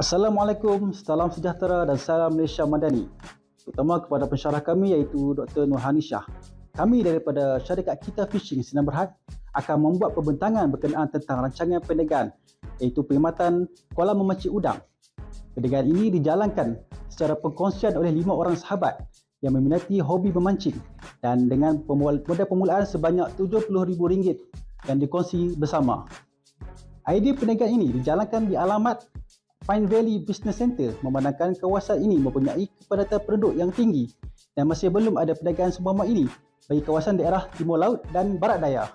Assalamualaikum, salam sejahtera dan salam Malaysia Madani. Terutama kepada pensyarah kami iaitu Dr. Nurhani Shah. Kami daripada syarikat Kita Fishing Sdn Bhd akan membuat pembentangan berkenaan tentang rancangan perniagaan iaitu perkhidmatan kolam memancing udang. Perniagaan ini dijalankan secara perkongsian oleh 5 orang sahabat yang meminati hobi memancing dan dengan modal permulaan sebanyak RM70,000 yang dikongsi bersama. Idea perniagaan ini dijalankan di alamat Pine Valley Business Center, memandangkan kawasan ini mempunyai kepadatan penduduk yang tinggi dan masih belum ada perniagaan seumpama ini bagi kawasan daerah Timur Laut dan Barat Daya.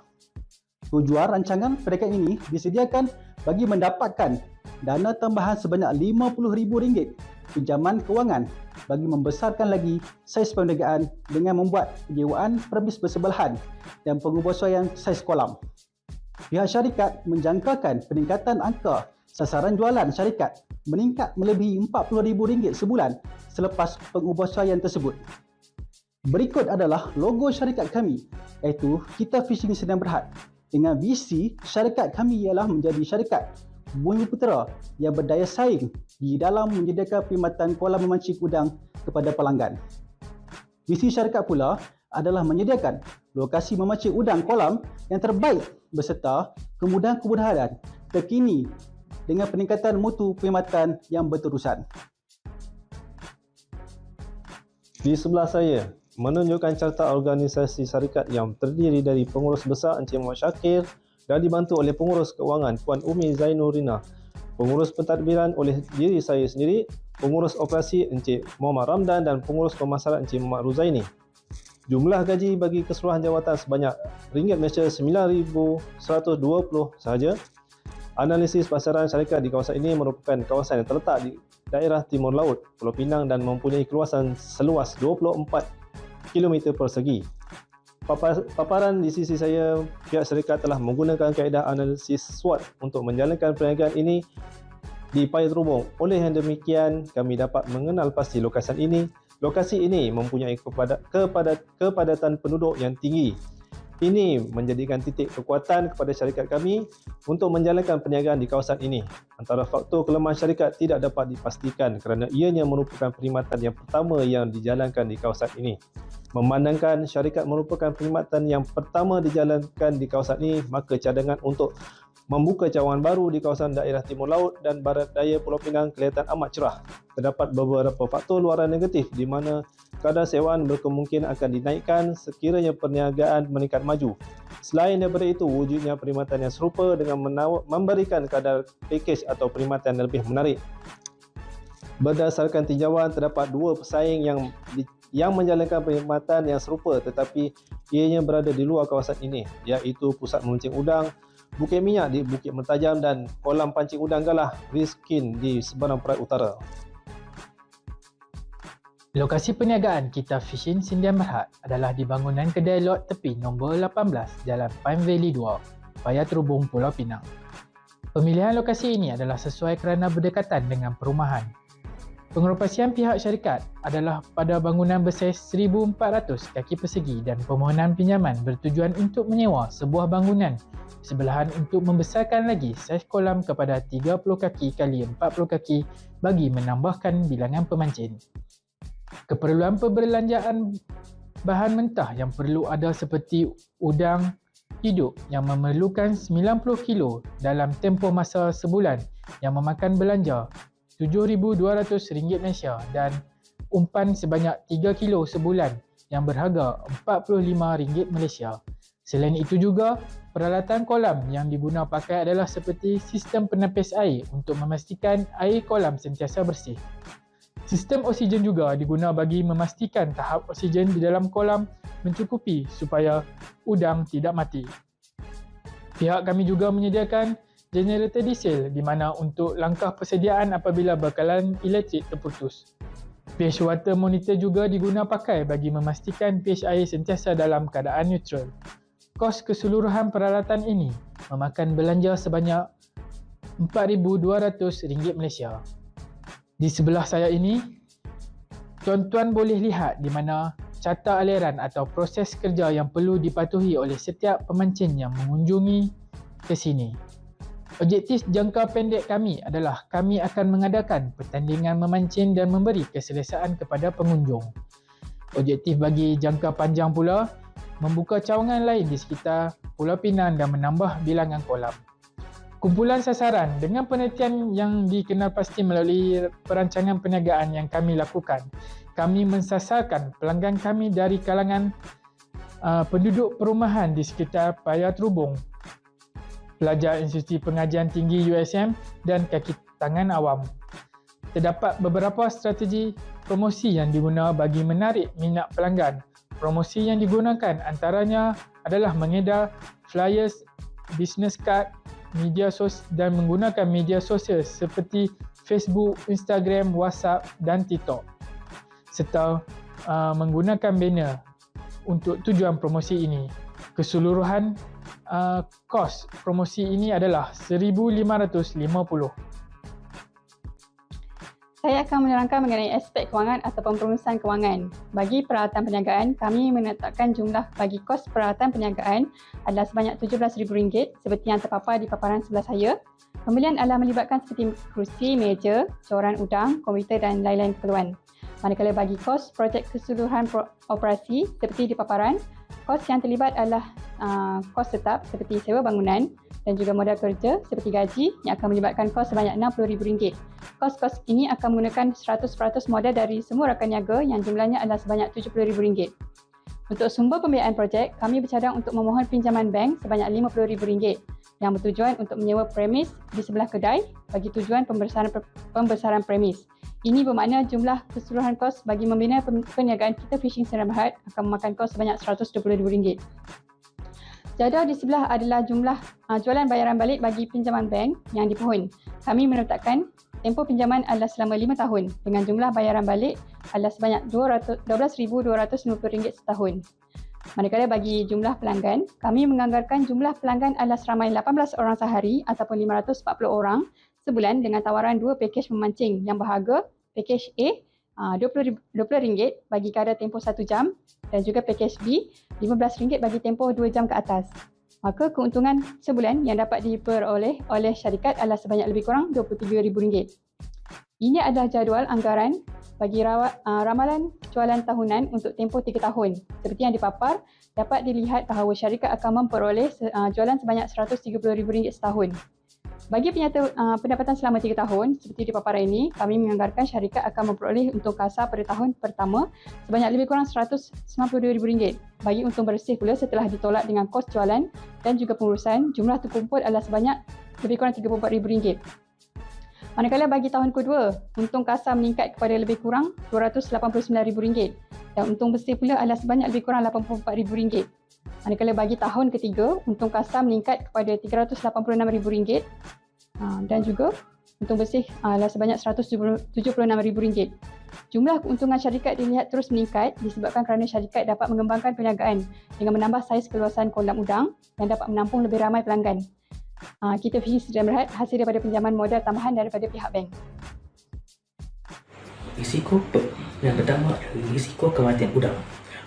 Tujuan rancangan perniagaan ini disediakan bagi mendapatkan dana tambahan sebanyak RM50,000 pinjaman kewangan bagi membesarkan lagi saiz perniagaan dengan membuat penyewaan permis bersebelahan dan pengubusan saiz kolam. Pihak syarikat menjangkakan peningkatan angka sasaran jualan syarikat meningkat melebihi RM40,000 sebulan selepas pengubahsaian tersebut. Berikut adalah logo syarikat kami iaitu Kita Fishing Sdn Bhd dengan visi syarikat kami ialah menjadi syarikat Bumiputera yang berdaya saing di dalam menyediakan perkhidmatan kolam memancing udang kepada pelanggan. Visi syarikat pula adalah menyediakan lokasi memancing udang kolam yang terbaik beserta kemudahan-kemudahan terkini dengan peningkatan mutu perkhidmatan yang berterusan. Di sebelah saya menunjukkan carta organisasi syarikat yang terdiri dari pengurus besar Encik Muhammad Syakir dan dibantu oleh pengurus keuangan Puan Umi Zainurina, pengurus pentadbiran oleh diri saya sendiri, pengurus operasi Encik Muhammad Ramdan dan pengurus pemasaran Encik Muhammad Ruzaini. Jumlah gaji bagi keseluruhan jawatan sebanyak ringgit Malaysia RM9,120 sahaja. Analisis pasaran syarikat di kawasan ini merupakan kawasan yang terletak di daerah Timur Laut, Pulau Pinang dan mempunyai keluasan seluas 24 km persegi. Paparan di sisi saya, pihak syarikat telah menggunakan kaedah analisis SWOT untuk menjalankan perniagaan ini di payah terhubung. Oleh yang demikian, kami dapat mengenal pasti lokasi ini. Lokasi ini mempunyai kepadatan penduduk yang tinggi. Ini menjadikan titik kekuatan kepada syarikat kami untuk menjalankan perniagaan di kawasan ini. Antara faktor kelemahan syarikat tidak dapat dipastikan kerana ianya merupakan perkhidmatan yang pertama yang dijalankan di kawasan ini. Memandangkan syarikat merupakan perkhidmatan yang pertama dijalankan di kawasan ini, maka cadangan untuk membuka cawangan baru di kawasan daerah Timur Laut dan Barat Daya Pulau Pinang kelihatan amat cerah. Terdapat beberapa faktor luaran negatif di mana kadar sewaan berkemungkinan akan dinaikkan sekiranya perniagaan meningkat maju. Selain daripada itu, wujudnya perkhidmatan yang serupa dengan memberikan kadar pakej atau perkhidmatan yang lebih menarik. Berdasarkan tinjauan, terdapat 2 pesaing yang menjalankan perkhidmatan yang serupa tetapi ianya berada di luar kawasan ini, iaitu Pusat Memancing Udang Bukit Minyak di Bukit Mertajam dan Kolam Pancing Udang Galah Riskin di Seberang Perak Utara. Lokasi perniagaan Kita Fishing Sdn Bhd adalah di bangunan kedai lot tepi nombor 18 Jalan Pine Valley 2, payah terhubung Pulau Pinang. Pemilihan lokasi ini adalah sesuai kerana berdekatan dengan perumahan. Pengoperasian pihak syarikat adalah pada bangunan bersaiz 1,400 kaki persegi dan permohonan pinjaman bertujuan untuk menyewa sebuah bangunan sebelahan untuk membesarkan lagi saiz kolam kepada 30 kaki x 40 kaki bagi menambahkan bilangan pemancing. Keperluan perbelanjaan bahan mentah yang perlu ada seperti udang hidup yang memerlukan 90 kilo dalam tempoh masa sebulan yang memakan belanja RM7,200 Malaysia dan umpan sebanyak 3 kilo sebulan yang berharga RM45 Malaysia. Selain itu juga, peralatan kolam yang diguna pakai adalah seperti sistem penepis air untuk memastikan air kolam sentiasa bersih. Sistem oksigen juga diguna bagi memastikan tahap oksigen di dalam kolam mencukupi supaya udang tidak mati. Pihak kami juga menyediakan generator diesel di mana untuk langkah persediaan apabila bekalan elektrik terputus. pH water monitor juga diguna pakai bagi memastikan pH air sentiasa dalam keadaan neutral. Kos keseluruhan peralatan ini memakan belanja sebanyak RM4,200 Malaysia. Di sebelah saya ini, tuan-tuan boleh lihat di mana carta aliran atau proses kerja yang perlu dipatuhi oleh setiap pemancing yang mengunjungi ke sini. Objektif jangka pendek kami adalah kami akan mengadakan pertandingan memancing dan memberi keselesaan kepada pengunjung. Objektif bagi jangka panjang pula, membuka cawangan lain di sekitar Pulau Pinang dan menambah bilangan kolam. Kumpulan sasaran dengan penelitian yang dikenal pasti melalui perancangan perniagaan yang kami lakukan. Kami mensasarkan pelanggan kami dari kalangan penduduk perumahan di sekitar Paya Terubung, pelajar institusi pengajian tinggi USM dan kaki tangan awam. Terdapat beberapa strategi promosi yang digunakan bagi menarik minat pelanggan. Promosi yang digunakan antaranya adalah mengedar flyers, business card, dan menggunakan media sosial seperti Facebook, Instagram, WhatsApp dan TikTok, serta menggunakan banner untuk tujuan promosi ini. Keseluruhan kos promosi ini adalah RM1,550. Saya akan menerangkan mengenai aspek kewangan ataupun perumusan kewangan. Bagi peralatan perniagaan, kami menetapkan jumlah bagi kos peralatan perniagaan adalah sebanyak RM17,000 seperti yang terpapar di paparan sebelah saya. Pembelian adalah melibatkan seperti kerusi, meja, coran udang, komputer dan lain-lain keperluan. Manakala bagi kos projek keseluruhan operasi seperti di paparan, kos yang terlibat adalah kos tetap seperti sewa bangunan dan juga modal kerja seperti gaji yang akan melibatkan kos sebanyak RM60,000. Kos-kos ini akan menggunakan 100% modal dari semua rakan niaga yang jumlahnya adalah sebanyak RM70,000. Untuk sumber pembiayaan projek, kami bercadang untuk memohon pinjaman bank sebanyak RM50,000 yang bertujuan untuk menyewa premis di sebelah kedai bagi tujuan pembesaran premis. Ini bermakna jumlah keseluruhan kos bagi membina perniagaan kita Fishing Sdn Bhd akan memakan kos sebanyak RM120,000. Jadual di sebelah adalah jumlah jualan bayaran balik bagi pinjaman bank yang dipohon. Kami menetapkan tempoh pinjaman adalah selama 5 tahun dengan jumlah bayaran balik adalah sebanyak RM12,250 setahun. Manakala bagi jumlah pelanggan, kami menganggarkan jumlah pelanggan adalah seramai 18 orang sehari ataupun 540 orang sebulan dengan tawaran 2 pakej memancing yang berharga pakej A RM20 bagi kadar tempoh 1 jam dan juga pakej B RM15 bagi tempoh 2 jam ke atas. Maka keuntungan sebulan yang dapat diperoleh oleh syarikat adalah sebanyak lebih kurang RM23,000. Ini adalah jadual anggaran bagi ramalan jualan tahunan untuk tempoh 3 tahun. Seperti yang dipapar, dapat dilihat bahawa syarikat akan memperoleh jualan sebanyak RM130,000 setahun. Bagi penyata pendapatan selama 3 tahun, seperti di paparan ini, kami menganggarkan syarikat akan memperoleh untung kasar pada tahun pertama sebanyak lebih kurang RM192,000. Bagi untung bersih pula setelah ditolak dengan kos jualan dan juga pengurusan, jumlah terkumpul adalah sebanyak lebih kurang RM34,000. Manakala bagi tahun kedua, untung kasar meningkat kepada lebih kurang RM289,000 dan untung bersih pula adalah sebanyak lebih kurang RM84,000. Manakala bagi tahun ketiga, untung kasar meningkat kepada RM386,000 dan juga untung bersih adalah sebanyak RM176,000. Jumlah keuntungan syarikat dilihat terus meningkat disebabkan kerana syarikat dapat mengembangkan perniagaan dengan menambah saiz keluasan kolam udang yang dapat menampung lebih ramai pelanggan. Kita Fishing Sdn Bhd hasil daripada pinjaman modal tambahan daripada pihak bank. Risiko yang pertama adalah risiko kematian udang.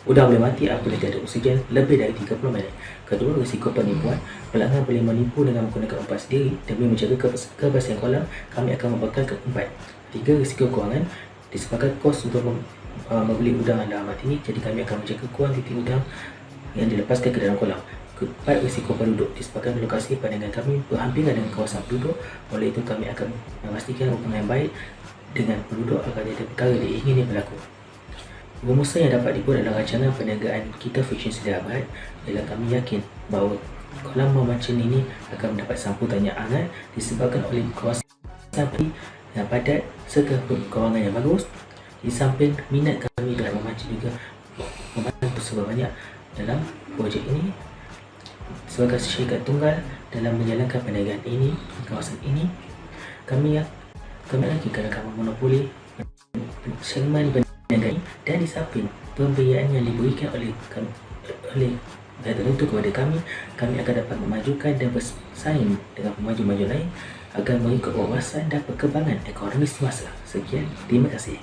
Udang boleh mati apabila tiada oksigen lebih dari 30 minit. Kedua, risiko penipuan. Pelanggan boleh menipu dengan menggunakan umpan sendiri. Demi menjaga kebersihan kolam, kami akan membekalkan umpan. Tiga, risiko kewangan. Disebabkan kos untuk membeli udang adalah amat tinggi, jadi kami akan menjaga kuantiti udang yang dilepaskan ke dalam kolam. Keempat, risiko penduduk. Disebabkan lokasi pandangan kami berhampiran dengan kawasan penduduk, oleh itu kami akan memastikan hubungan yang baik dengan penduduk agar tidak perkara diingini berlaku. Rumusan yang dapat dibuat dalam rancangan perniagaan kita Fishing Sdn Bhd ialah kami yakin bahawa kolam memancing ini akan mendapat sambutan yang hangat disebabkan oleh kawasan yang padat serta kewangan yang bagus. Di samping minat kami dalam memancing juga membantu sebanyak dalam projek ini sebagai syarikat tunggal dalam menjalankan perniagaan ini di kawasan ini. Kami yakin akan memonopoli segmen perniagaan dan di samping pembiayaan yang diberikan oleh dan tertentu kepada kami akan dapat memajukan dan bersaing dengan pemaju-maju lain agar mengikut wawasan dan perkembangan ekonomi semasa. Sekian, terima kasih.